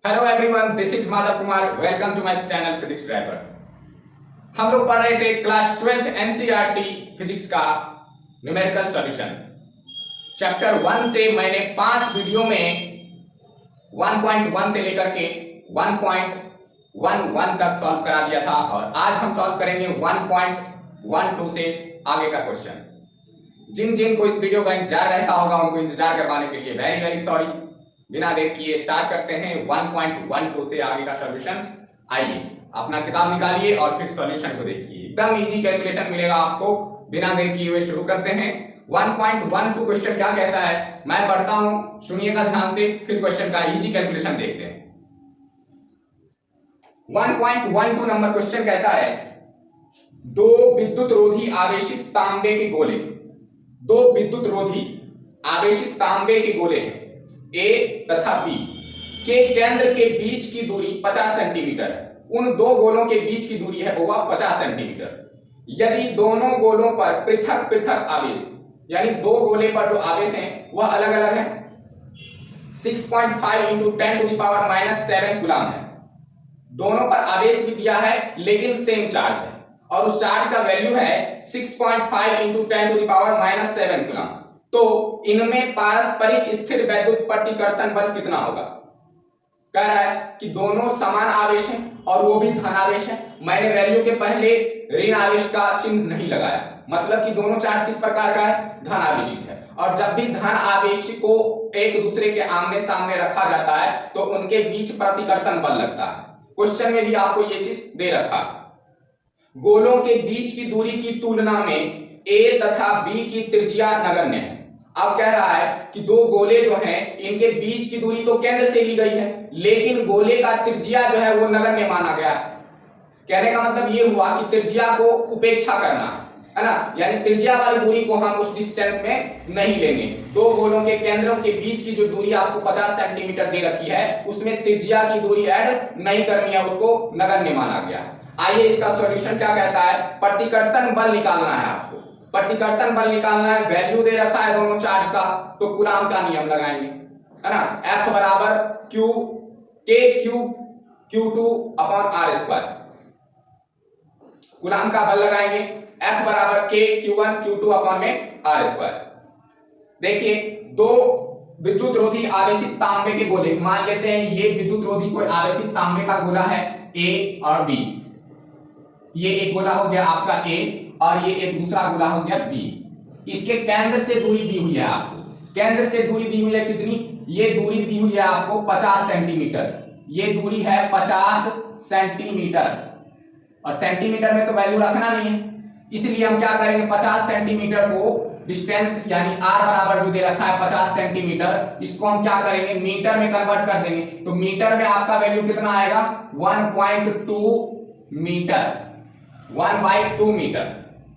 Hello everyone, this is Madhav Kumar. Welcome to my channel physics driver. हम लोग पढ़ रहे थे क्लास 12th एनसीईआरटी फिजिक्स का न्यूमेरिकल सॉल्यूशन। चैप्टर 1 से मैंने 5 वीडियो में 1.1 से लेकर के 1.11 तक सॉल्व करा दिया था और आज हम सॉल्व करेंगे 1.12 से आगे का क्वेश्चन। जिन जिन को इस वीडियो का इंतजार रहता होगा उनको इंतजार करवाने के लिए वेरी वेरी सॉरी। बिना देर किए स्टार्ट करते हैं 1.12 से आगे का सॉल्यूशन। आइए अपना किताब निकालिए और फिर सॉल्यूशन को देखिए, एकदम इजी कैलकुलेशन मिलेगा आपको। बिना देर किए हुए शुरू करते हैं। 1.12 क्वेश्चन क्या कहता है मैं पढ़ता हूं, सुनिएगा ध्यान से, फिर क्वेश्चन का इजी कैलकुलेशन देखते हैं। 1.12 नंबर क्वेश्चन कहता है दो विद्युत रोधी आवेशित तांबे के गोले, दो विद्युत रोधी आवेशित तांबे के गोले हैं ए तथा बी के केंद्र के बीच की दूरी 50 सेंटीमीटर है। उन दो गोलों के बीच की दूरी है वो 50 सेंटीमीटर। यदि दोनों गोलों पर पृथक पृथक आवेश, यानी दो गोले पर जो आवेश हैं वह अलग अलग है, 6.5 into 10 to the power -7 coulomb है। दोनों पर आवेश भी दिया है लेकिन सेम चार्ज है और उस चार्ज का वैल्यू है 6.5 into 10 to the power -7 coulomb. तो इनमें पारस्परिक स्थिर वैद्युत प्रतिकर्षण बल कितना होगा। कह रहा है कि दोनों समान आवेश हैं और वो भी धन आवेश है। मैंने वैल्यू के पहले ऋण आवेश का चिन्ह नहीं लगाया, मतलब कि दोनों चार्ज किस प्रकार का है, धन आवेशित है। और जब भी धन आवेश को एक दूसरे के आमने सामने रखा जाता है तो उनके बीच प्रतिकर्षण बल लगता है। क्वेश्चन में भी आपको ये चीज दे रखा। गोलों के बीच की दूरी की तुलना में ए तथा बी की त्रिज्या नगण्य है। अब कह रहा है कि दो गोले जो हैं इनके बीच की दूरी तो केंद्र से ली गई है लेकिन गोले का त्रिज्या जो है वो नगण्य माना गया है। कहने का मतलब ये हुआ कि त्रिज्या को उपेक्षा करना है ना, यानी त्रिज्या वाली दूरी को हम उस डिस्टेंस में नहीं लेंगे। दो गोलों के केंद्रों के बीच की जो दूरी आपको 50 सेंटीमीटर दे रखी है उसमें त्रिज्या की दूरी ऐड नहीं करनी है, उसको नगण्य माना गया। आइए इसका सॉल्यूशन क्या कहता है। प्रतिकर्षण बल निकालना है आपको, प्रतिकर्षण बल निकालना है। वैल्यू दे रखा है दोनों चार्ज का, तो कूलम का नियम लगाएंगे, है ना। F बराबर Q K Q Q2 upon R square. Coulomb का बल लगाएंगे F बराबर K Q1 Q2 अपॉन में R स्क्वायर। देखिए दो विद्युत रोधी आवेशित तांबे के गोले, मान लेते हैं ये विद्युत रोधी कोई आवेशित तांबे का गोला है A और B। ये एक गोला हो गया आपका A और ये एक दूसरा गोला हो गया B। इसके केंद्र से दूरी दी हुई है आपको, केंद्र से दूरी दी हुई है कितनी, ये दूरी दी हुई है आपको 50 सेंटीमीटर। ये दूरी है 50 सेंटीमीटर और सेंटीमीटर में तो वैल्यू रखना नहीं है, इसलिए हम क्या करेंगे 50 सेंटीमीटर को डिस्टेंस यानी r बराबर जो दे रखा है 50 सेंटीमीटर, इसको हम क्या करेंगे मीटर में कन्वर्ट कर देंगे। तो मीटर में आपका वैल्यू कितना आएगा 1.2 मीटर, 1/2 मीटर,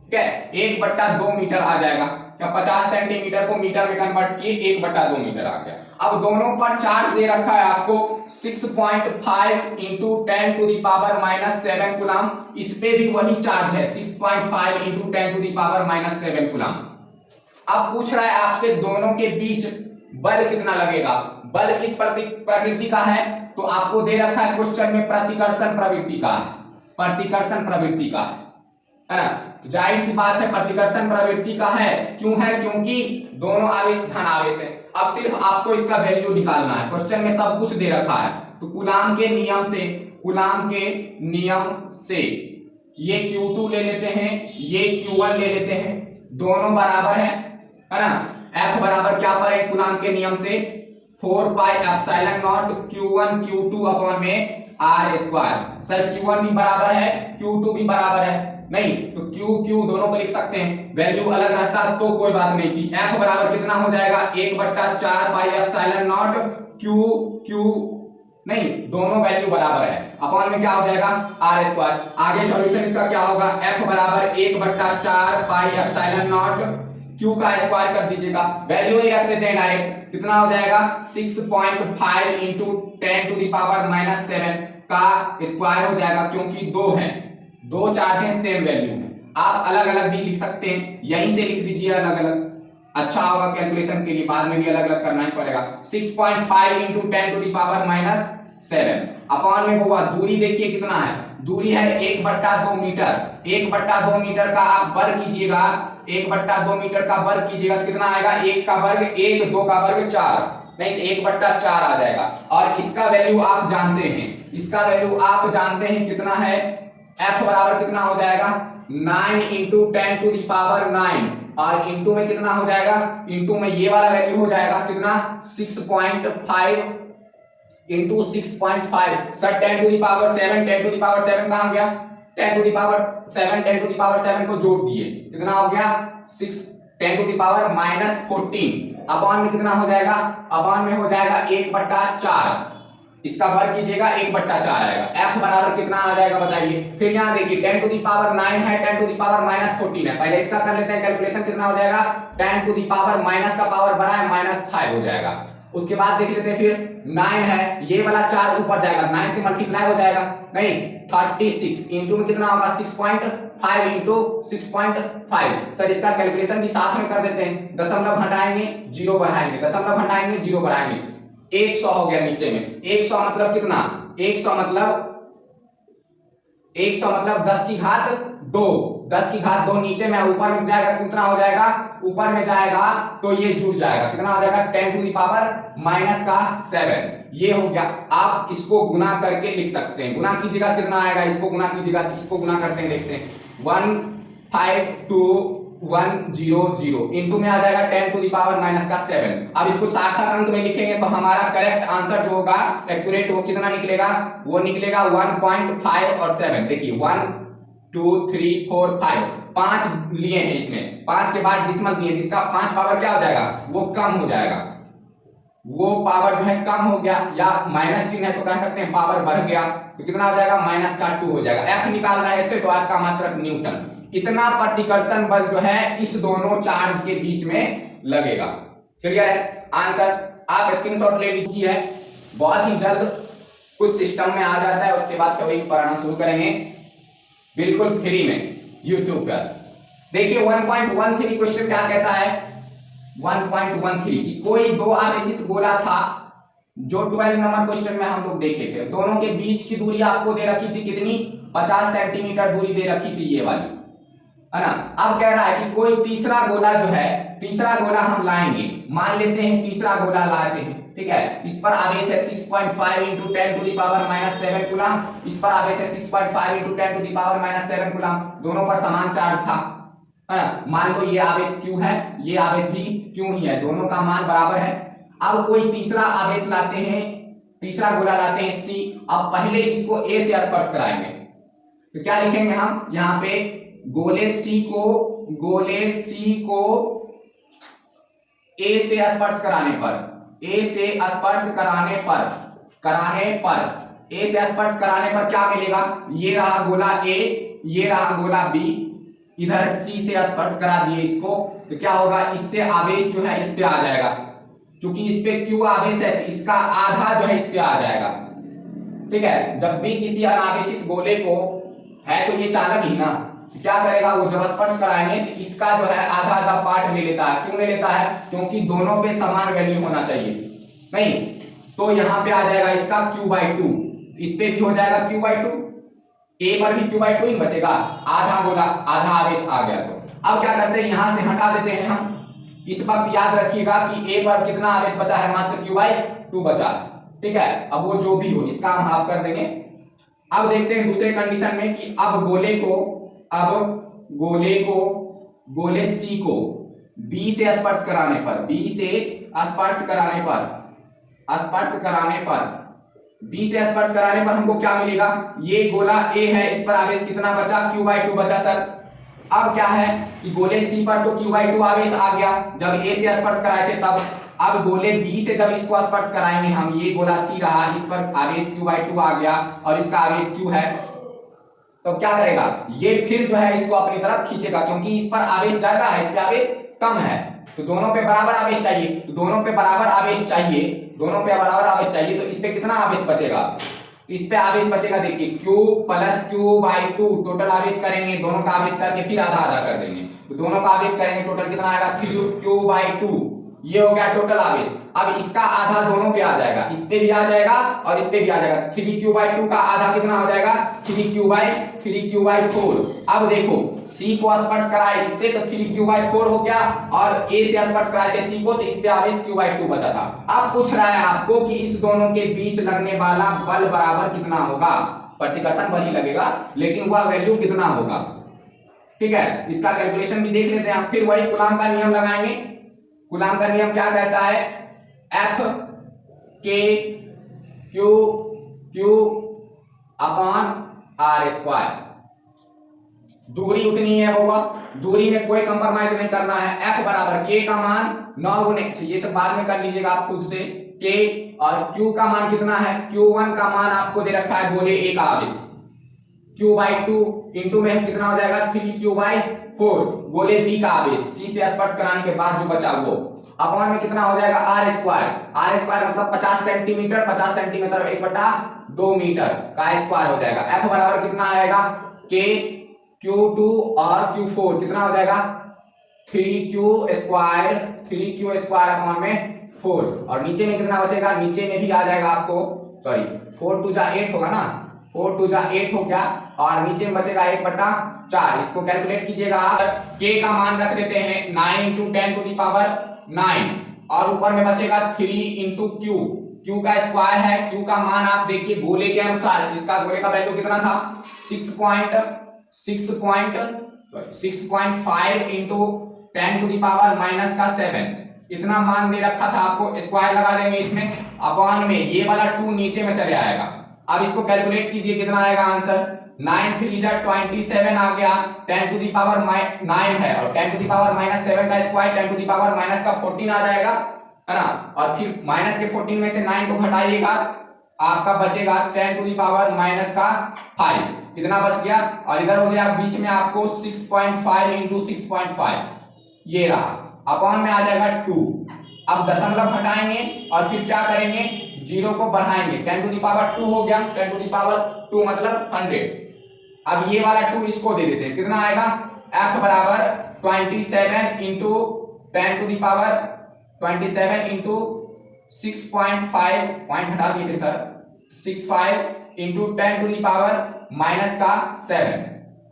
ठीक है, 1/2 मीटर आ जाएगा। क्या 50 सेंटीमीटर को मीटर में कन्वर्ट किए 1/2 मीटर आ गया। अब दोनों पर चार्ज दे रखा है आपको 6.5 into 10 to the power -7 coulomb. इस पे भी वही चार्ज है 6.5 into 10 to the power -7 coulomb. अब पूछ रहा है आपसे दोनों के बीच बल कितना लगेगा। बल किस प्रकृति का है, तो आपको दे रखा है क्वेश्चन में प्रतिकर्षण प्रवृत्ति का है, प्रतिकर्षण प्रवृत्ति का है ना। जाहिर सी बात है प्रतिकर्षण प्रवृत्ति का है, क्यों है, क्योंकि दोनों आवेश धन आवेश है। अब सिर्फ आपको इसका वैल्यू निकालना है, क्वेश्चन में सब कुछ दे रखा है। तो कूलम के नियम से, कूलम के नियम से ये Q2 ले लेते हैं, ये Q1 ले लेते हैं, दोनों बराबर है ना। F बराबर क्या पर है कूलम के नियम से 4 pi epsilon not Q1 Q2 upon में R स्क्वायर। सर Q1 भी बराबर है Q2 भी बराबर है, नहीं तो Q दोनों को लिख सकते हैं, वैल्यू अलग रहता तो कोई बात नहीं थी। F बराबर कितना हो जाएगा 1/4 पाई एप्सिलॉन नॉट Q नहीं, दोनों वैल्यू बराबर है, अपॉन में क्या हो जाएगा R स्क्वायर। आगे सॉल्यूशन इसका क्या होगा, F बराबर 1/4 पाई एप्सिलॉन नॉट Q का स्क्वायर कर दीजिएगा, वैल्यू ही रख देते हैं डायरेक्ट, कितना हो जाएगा 6.5 इंटू 10 टू द पावर -7 का स्क्वायर हो जाएगा, क्योंकि दो हैं, दो चार्ज हैं सेम वैल्यू में। आप अलग अलग भी लिख सकते हैं, यहीं से लिख दीजिए अलग अलग, अच्छा होगा कैलकुलेशन के लिए, बाद में भी अलग अलग करना ही पड़ेगा। 6.5 into 10 to the power 7 upon में होगा दूरी देखिए कितना है, दूरी है 1/2 मीटर। 1/2 मीटर का आप वर्ग कीजिएगा, 1/2 मीटर का वर्ग कीजिएगा तो कितना आएगा, 1 का वर्ग 1, 2 का वर्ग 4, नहीं 1/4 आ जाएगा। और इसका वैल्यू आप जानते हैं, इसका वैल्यू आप जानते हैं कितना है, f बराबर कितना हो जाएगा 9 इंटू 10⁻⁹ और इंटू में कितना हो जाएगा, इंटू में ये वाला वैल्यू हो जाएगा कितना 6.5 इंटू 6.5 सर 10⁻7 10⁻7 कहां गया, 10⁻7 को जोड़ दिए कितना हो गया 6 10⁻⁻14 अपॉन में कितना हो जाएगा, अपॉन में हो जाएगा 1/4, इसका वर्ग कीजिएगा 1/4 आएगा। f बराबर कितना आ जाएगा बताइए। फिर यहाँ देखिए 10⁻9 है, 10⁻14 है, पहले इसका कर लेते हैं कैलकुलेशन, कितना हो जाएगा 10⁻- माइनस का पावर बड़ा है -5 हो जाएगा। उसके बाद देख लेते हैं फिर 9 है, ये वाला 4 ऊपर जाएगा, 9 से मल्टीप्लाई हो जाएगा, नहीं 36 इंटू में कितना होगा 6.5 इंटू 6.5। सर इसका कैलकुलेशन भी साथ में कर देते हैं, दशमलव हटाएंगे 0 बढ़ाएंगे, दशमलव हटाएंगे 0 बढ़ाएंगे, 100 हो गया नीचे में। 100 मतलब कितना, 100 मतलब 10 की घात 2, 10 की घात 2 नीचे में, ऊपर में जाएगा तो कितना हो जाएगा, ऊपर में जाएगा तो ये जुड़ जाएगा, कितना हो जाएगा 10⁻⁻7 ये हो गया। आप इसको गुना करके लिख सकते हैं, गुना कीजिएगा कितना आएगा, इसको गुना कीजिएगा, इसको गुना करते हैं देखते हैं 152,100 इंटू में आ जाएगा 10⁻⁻7। अब इसको सार्थक अंक में लिखेंगे तो हमारा करेक्ट आंसर जो होगा एक्यूरेट वो कितना निकलेगा, वो निकलेगा 1.5 और 7। देखिए 1 2 3 4 5 5 लिए हैं इसमें, 5 के बाद डिसमल दिए, इसका 5 पावर क्या हो जाएगा, वो कम हो जाएगा, वो पावर जो है कम हो गया, या माइनस चिन्ह है तो कह सकते हैं पावर बढ़ गया, तो कितना हो जाएगा -2 हो जाएगा। एफ निकालना है तो आपका मात्रक न्यूटन, इतना प्रतिकर्षण बल जो है इस दोनों चार्ज के बीच में लगेगा। क्लियर है आंसर, आप स्क्रीनशॉट ले लीजिए, बहुत ही जल्द कुछ सिस्टम में आ जाता है, उसके बाद कभी पढ़ना शुरू करेंगे बिल्कुल फ्री में यूट्यूब पर। देखिए 1.13 क्वेश्चन क्या कहता है, 1.13 की कोई दो आवेशित गोला था जो 12 नंबर क्वेश्चन में हम लोग देखे थे, दोनों के बीच की दूरी आपको दे रखी थी कितनी, 50 सेंटीमीटर दूरी दे रखी थी ये वाली, है ना। अब कह रहा है कि कोई तीसरा गोला जो है, तीसरा गोला हम लाएंगे, मान लेते हैं तीसरा गोला लाते हैं, ठीक है, इस पर आवेश है 6.5 इंटू 10⁻⁻7 कूलम, इस पर आवेश है 6.5 इंटू 10⁻⁻7 कूलम, दोनों पर समान चार्ज था, है ना। मान लो ये आवेश Q है, ये आवेश भी Q ही है, दोनों का मान बराबर है। अब कोई तीसरा आवेश लाते हैं, तीसरा गोला लाते हैं C, अब पहले इसको A से स्पर्श कराएंगे, तो क्या लिखेंगे हम यहाँ पे, गोले C को A से स्पर्श कराने पर, A से स्पर्श कराने पर क्या मिलेगा, ये रहा गोला A, ये रहा गोला B, इधर C से स्पर्श करा दिए इसको, तो क्या होगा, इससे आवेश जो है इस पे आ जाएगा, क्योंकि इस पे Q आवेश है, इसका आधा जो है इस पे आ जाएगा, ठीक है। जब भी किसी अनावेशित गोले को है तो ये चालक ही ना, क्या करेगा वो, जब स्पर्श कराएंगे तो इसका जो है आधा आधा पार्ट ले लेता है, क्यों ले लेता है, क्योंकि दोनों पे समान वैल्यू होना चाहिए, नहीं तो यहाँ पे आ जाएगा इसका Q/2, इस पे भी हो जाएगा Q/2, A पर भी Q/2 ही बचेगा, आधा गोला आधा आवेश आ गया। तो अब क्या करते हैं, यहां से हटा देते हैं हम, इस वक्त याद रखिएगा कि A पर कितना आवेश बचा है, मात्र Q/2 बचा है, ठीक है। अब वो जो भी हो इसका हम हाफ कर देंगे। अब देखते हैं दूसरे कंडीशन में कि अब गोले C को B से स्पर्श कराने पर, B से स्पर्श कराने पर हमको क्या मिलेगा, ये गोला A है, इस पर आवेश कितना बचा, Q/2 बचा सर। अब क्या है कि गोले C पर तो Q/2 आवेश आ गया जब A से स्पर्श कराए थे तब, अब गोले B से जब इसको स्पर्श कराएंगे हम, ये गोला C रहा, इस पर आवेश Q/2 आ गया और इसका आवेश Q है, तो क्या करेगा, ये फिर जो है इसको अपनी तरफ खींचेगा, क्योंकि इस पर आवेश ज्यादा है, इस पे आवेश कम है, तो दोनों पे बराबर आवेश चाहिए, तो दोनों पे बराबर आवेश चाहिए, तो इस पे कितना आवेश बचेगा, तो इस पे आवेश बचेगा, देखिए Q + Q/2 टोटल आवेश करेंगे, दोनों का आवेश करके फिर आधा आधा कर देंगे, तो दोनों का आवेश करेंगे टोटल कितना आएगा, Q/2 ये हो गया टोटल आवेश। अब इसका आधा दोनों पे आ जाएगा, इस पे भी आ जाएगा और इस पे भी आ जाएगा। 3q/2 का आधा कितना हो जाएगा 3q/4। अब देखो C को स्पर्श कराए इससे तो 3q/4 हो गया और A से स्पर्श कराए थे C को तो इस पे आवेश q/2 बचा था। अब पूछ रहा है आपको कि इस दोनों के बीच लगने वाला बल बराबर कितना होगा। प्रतिकर्षण बल ही लगेगा लेकिन वह वैल्यू कितना होगा, ठीक है। इसका कैलकुलेशन भी देख लेते हैं। फिर वही कूलाम का नियम लगाएंगे। कूलाम का नियम क्या कहता है, F K Q upon r²। दूरी उतनी है होगा, दूरी में कोई कंप्रोमाइज नहीं करना है। F बराबर K का मान 9 गुने, ये सब बाद में कर लीजिएगा आप खुद से। K और Q का मान कितना है, Q1 का मान आपको दे रखा है गोले A का आवेश, q/2 इंटू में कितना हो जाएगा 3q/4 गोले B का आवेश C से स्पर्श कराने के बाद जो बचा वो अपॉन में कितना हो जाएगा r² मतलब 50 सेंटीमीटर, 50 सेंटीमीटर 1/2 मीटर का स्क्वायर हो जाएगा। F बराबर कितना आएगा K Q2 और Q4 कितना हो जाएगा 3q² अपॉन में 4 और नीचे में कितना बचेगा, नीचे में भी आ जाएगा आपको, सॉरी 4 2 जा 8 होगा ना, 4 2 जा 8 हो गया और नीचे में बचेगा 1/4। इसको कैलकुलेट कीजिएगा आप। K का मान रख देते हैं 9 × 10⁹ और ऊपर में बचेगा 3 × Q। Q का स्क्वायर है, Q का मान आप देखिए गोले के अनुसार, इसका गोले का वैल्यू कितना था 6.5 × 10⁻⁻7 इतना मान दे रखा था आपको। स्क्वायर लगा देंगे इसमें अपॉन में ये वाला 2 नीचे में चले आएगा। अब इसको कैलकुलेट कीजिए कितना आएगा आंसर 9 3 जा 27 आ गया, 10⁻9 है और 10⁻7 का स्क्वायर 10⁻14 आ जाएगा, है ना। और फिर माइनस के 14 में से 9 को घटाइएगा आपका बचेगा 10⁻5 इतना बच गया और इधर हो गया बीच में आपको 6.5 × 6.5 ये रहा अपॉन में आ जाएगा 2। अब दशमलव हटाएंगे और फिर क्या करेंगे, जीरो को बढ़ाएंगे, 10⁻2 हो गया, 10⁻2 मतलब 100। अब ये वाला 2 इसको दे देते हैं, कितना आएगा F बराबर 27 इंटू 10⁻27 इंटू 6.5 पॉइंट हटा दिए थे सर, 65 इंटू 10⁻⁻7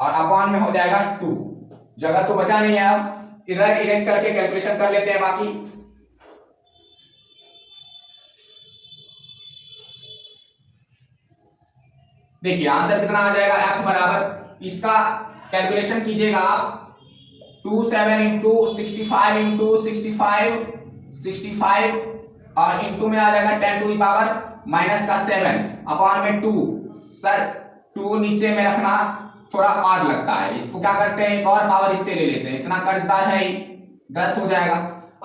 और अपॉन में हो जाएगा 2। जगह तो बचा नहीं है, अब इधर इरेज करके कैलकुलेशन कर लेते हैं बाकी। देखिए आंसर कितना आ जाएगा F बराबर, इसका कैलकुलेशन कीजिएगा आप 27 इंटू 65 इंटू 65 और इंटू में आ जाएगा 10⁻⁻7 अपॉन में 2। सर 2 नीचे में रखना थोड़ा और लगता है, इसको क्या करते हैं एक और पावर इससे ले लेते हैं, इतना कर्जदार है 10 हो जाएगा।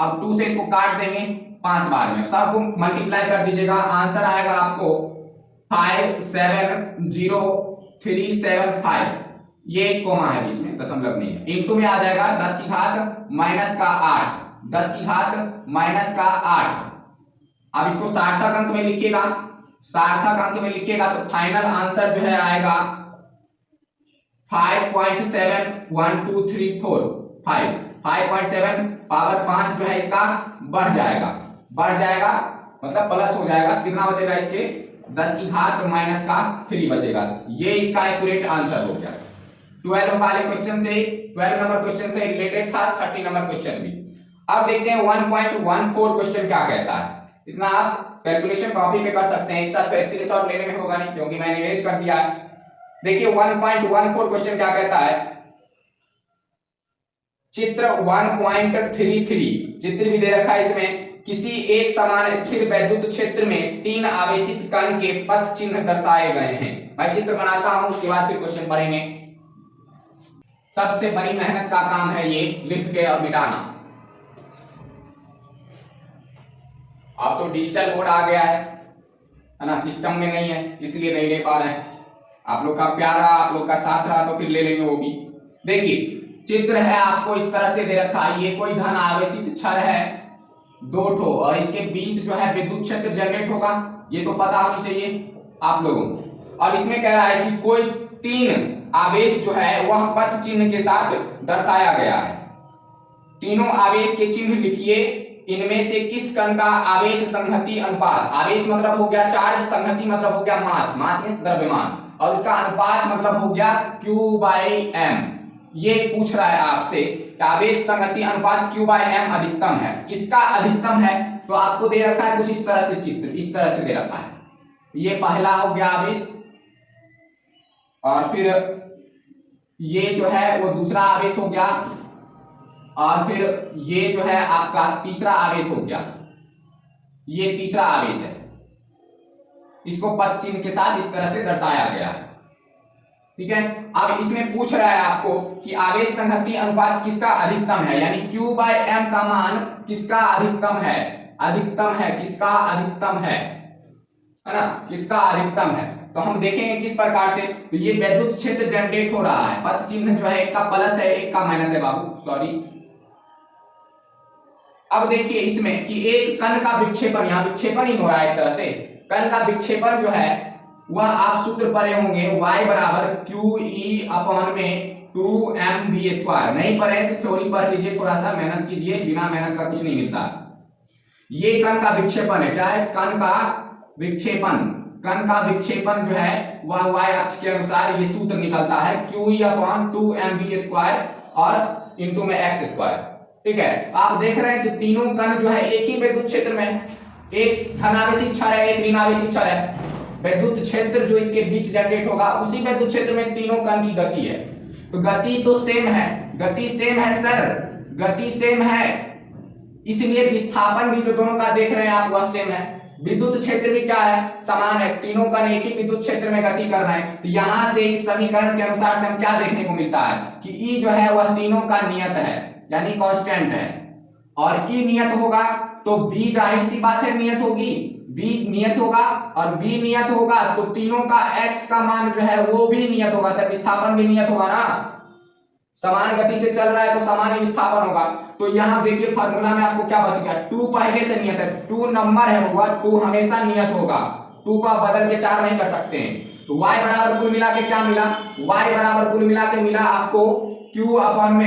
अब 2 से इसको काट देंगे 5 बार में, सबको मल्टीप्लाई कर दीजिएगा, आंसर आएगा आपको 570,375। ये कोमा है बीच में, दशमलव नहीं है। इंटू में आ जाएगा 10 की घात -8, 10 की घात -8। अब इसको सार्थक अंक में लिखिएगा, सार्थक अंक में लिखिएगा तो फाइनल आंसर जो है आएगा 5.71234। 5.7 पावर 5 जो है इसका बढ़ जाएगा मतलब प्लस हो जाएगा, कितना बचेगा इसके 10 की घात -3 बचेगा। ये इसका एक्यूरेट आंसर हो गया। 12 वाले क्वेश्चन से 12 नंबर क्वेश्चन से रिलेटेड था, 30 नंबर क्वेश्चन भी। अब देखते हैं 1.14 क्वेश्चन क्या कहता है। इतना आप कैलकुलेशन कॉपी पे कर सकते हैं, एक साथ तो स्क्रीनशॉट लेने में होगा नहीं क्योंकि मैंने इरेज कर दिया है। देखिए 1.14 क्वेश्चन क्या कहता है, चित्र 1.33 चित्र भी दे रखा है इसमें। किसी एक समान स्थिर वैद्युत क्षेत्र में 3 आवेशित कण के पथ चिन्ह दर्शाए गए हैं। मैं चित्र बनाता हूं उसके बाद फिर क्वेश्चन पढ़ेंगे। सबसे बड़ी मेहनत का काम है ये लिख के और मिटाना। अब तो डिजिटल बोर्ड आ गया है ना, सिस्टम में नहीं है इसलिए नहीं ले पा रहे हैं। आप लोग का प्यार रहा, आप लोग का साथ रहा तो फिर ले लेंगे वो भी। देखिए चित्र है आपको इस तरह से दे रखा है, ये कोई धन आवेशित छड़ है 2 ठो और इसके बीच जो है विद्युत क्षेत्र जनरेट होगा, ये तो पता होनी चाहिए आप लोगों को। और इसमें कह रहा है कि कोई 3 आवेश जो है वह पथ चिन्ह के साथ दर्शाया गया है। तीनों आवेश के चिन्ह लिखिए इनमें से किस कण का आवेश संहति अनुपात, आवेश मतलब हो गया चार्ज, संहति मतलब हो गया मास, मास मींस द्रव्यमान, और इसका अनुपात मतलब हो गया Q/m। ये पूछ रहा है आपसे आवेश संहति अनुपात Q/m अधिकतम है, किसका अधिकतम है? तो आपको दे रखा है कुछ इस तरह से चित्र, इस तरह से दे रखा है। ये पहला हो गया आवेश, और फिर ये जो है वो दूसरा आवेश हो गया, और फिर ये जो है आपका तीसरा आवेश हो गया, ये तीसरा आवेश है। इसको पद चिन्ह के साथ इस तरह से दर्शाया गया है, ठीक है। अब इसमें पूछ रहा है आपको कि आवेश संहति अनुपात किसका अधिकतम है, यानी Q/m का मान किसका अधिकतम है, अधिकतम है, किसका अधिकतम है ना, किसका अधिकतम है। तो हम देखेंगे किस प्रकार से। तो ये विद्युत क्षेत्र जनरेट हो रहा है, पद चिन्ह जो है एक का प्लस है एक का माइनस है बाबू, सॉरी। अब देखिए इसमें कि एक कण का विक्षेपण, यहाँ विक्षेपण ही हो रहा है एक तरह से, कण का विक्षेपण जो है वह आप सूत्र पढ़े होंगे y बराबर QE/2mv²। नहीं पढ़े तो थ्योरी पढ़ लीजिए, थोड़ा सा मेहनत कीजिए, बिना मेहनत का कुछ नहीं मिलता। ये कण का विक्षेपण है, क्या है, कण का विक्षेपण। कण का विक्षेपण जो है वह y अक्ष के अनुसार ये सूत्र निकलता है QE/2mv² और इंटू में x², ठीक है। आप देख रहे हैं कि तीनों कण जो है एक ही विद्युत क्षेत्र में है, एक धनावेशी क्षण है, एक ऋणावेशी क्षण है। विद्युत क्षेत्र जो इसके बीच जनरेट होगा उसी विद्युत क्षेत्र में तीनों कण की गति है। तो गति तो सेम है, गति सेम है सर, गति सेम है, इसलिए विस्थापन भी जो दोनों का देख रहे हैं आप वह सेम है। विद्युत क्षेत्र भी क्या है, समान है, तीनों कण एक ही विद्युत क्षेत्र में गति कर रहे हैं। तो यहां से इस समीकरण के अनुसार से हम क्या देखने को मिलता है कि E जो है वह तीनों का नियत है, यानी कांस्टेंट है, और E नियत होगा तो B जाहिर सी बात है नियत होगी, B नियत होगा, और B नियत होगा तो तीनों का x का मान जो है वो भी नियत होगा सर, विस्थापन भी नियत होगा ना, समान गति से चल रहा है तो समान ही विस्थापन होगा। तो यहां देखिए फार्मूला में आपको क्या बच गया, 2 पहले से नियत है, 2 नंबर है होगा, 2 हमेशा नियत होगा, 2 को आप बदल के 4 नहीं कर सकते हैं। तो y बराबर कुल मिला के क्या मिला, y बराबर कुल मिला के मिला आपको Q/m,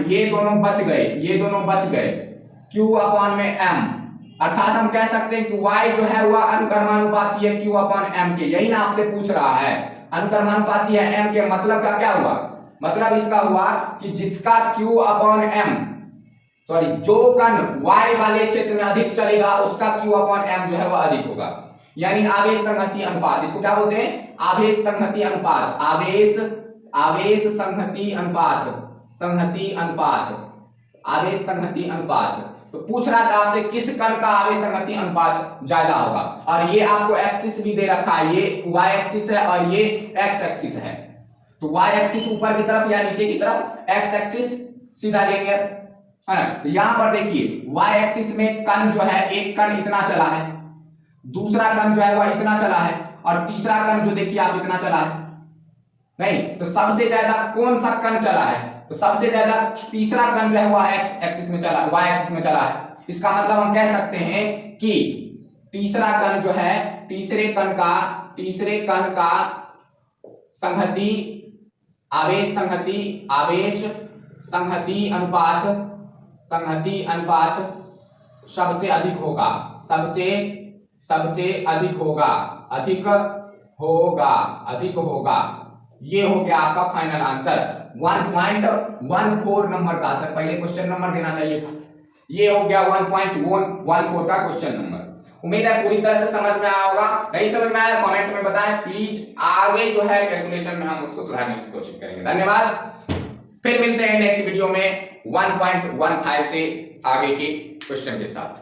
ये दोनों बच गए, ये दोनों बच गए, Q/m, अर्थात हम कह सकते हैं कि y जो है वह अनुक्रमानुपाती है Q/m के। यही ना आपसे पूछ रहा है, अनुक्रमानुपाती है m के, मतलब का क्या हुआ, मतलब इसका हुआ कि जिसका Q/m, सॉरी, जो कण y वाले क्षेत्र में अधिक चलेगा उसका Q/m जो है वह अधिक होगा, यानी आवेश संहति अनुपात। इसको क्या बोलते हैं, आवेश संहति अनुपात, आवेश संहति अनुपात, संहति अनुपात, आवेश संहति अनुपात। तो पूछ रहा था आपसे किस कण का आवेश संहति अनुपात ज्यादा होगा, और ये आपको एक्सिस भी दे रखा है, ये y एक्सिस है और ये x एक्सिस है। तो y एक्सिस ऊपर की तरफ या नीचे की तरफ, x एक्सिस सीधा लीनियर है ना। तो यहां पर देखिए y एक्सिस में कण जो है, एक कण इतना चला है, दूसरा कण जो है वह इतना चला है, और तीसरा कण जो देखिए आप इतना चला है। नहीं तो सबसे ज्यादा कौन सा कण चला है, तो सबसे ज्यादा तीसरा कण जो है वह x एक्सिस में चला, y एक्सिस में चला है। इसका मतलब हम कह सकते हैं कि तीसरा कण जो है, तीसरे कण का संहति, आवेश संहति अनुपात, संहति अनुपात सबसे अधिक होगा, सबसे अधिक होगा, अधिक होगा। ये हो गया आपका फाइनल आंसर 1.14 नंबर का। सर पहले क्वेश्चन नंबर देना चाहिए, ये हो गया 1.14 का क्वेश्चन नंबर। उम्मीद है पूरी तरह से समझ में आया होगा, नहीं समझ में आया कमेंट में बताएं प्लीज, आगे जो है कैलकुलेशन में हम उसको सुधारने की कोशिश करेंगे। धन्यवाद, फिर मिलते हैं नेक्स्ट वीडियो में 1.15 से आगे के क्वेश्चन के साथ।